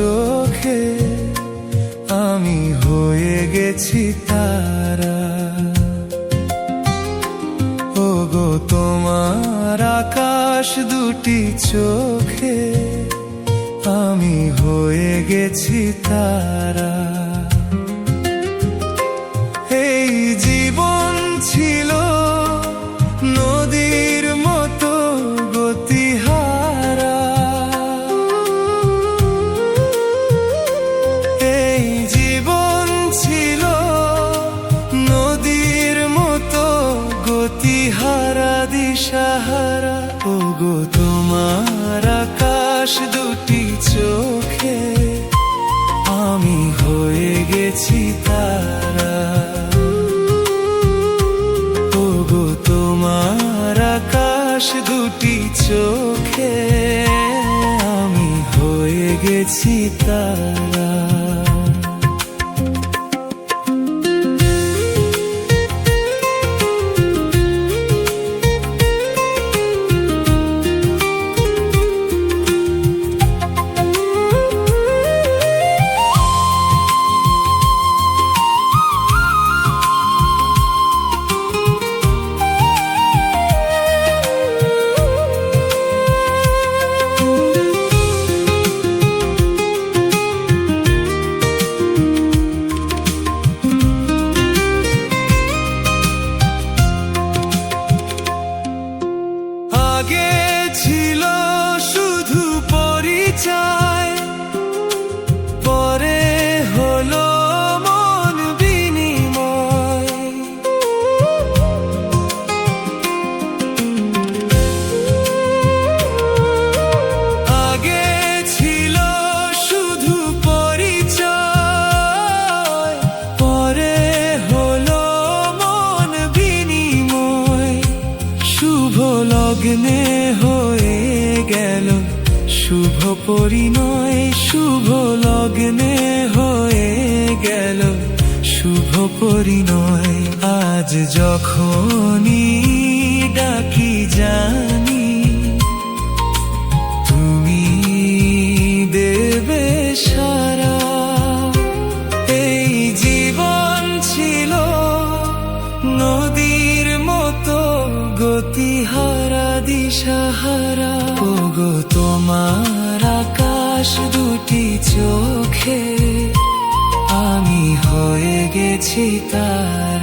চোখে আমি হয়ে গেছি তারা। ওগো তোমার আকাশ দুটি চোখে আমি হয়ে গেছি তারা। এই জীবন ছিল নদীর মতো গতিহারা, এই জীবন ছিল নদীর মতো গতিহারা দিশাহারা। ওগো তোমার আকাশ দুটি চোখে আমি হয়ে গেছি তারা। ওগো তোমার আকাশ দুটি চোখে আমি হয়ে গেছি তারা। আগে ছিল শুধু পরিচয়, পরে হলো মন বিনিময়। আগে ছিল শুধু পরিচয়, পরে হলো মন বিনিময়। শুভ লগ্নে হয়ে গেল শুভ পরিণয়, শুভ লগ্নে হয়ে গেল শুভ পরিণয়। আজ যখনই ডাকি জানি তুমি দেবে সারা। এই জীবন ছিল নদীর মতো গতিহারা দিশাহারা। ওগো তোমার আকাশ দুটি চোখে আমি হয়ে গেছি তারা।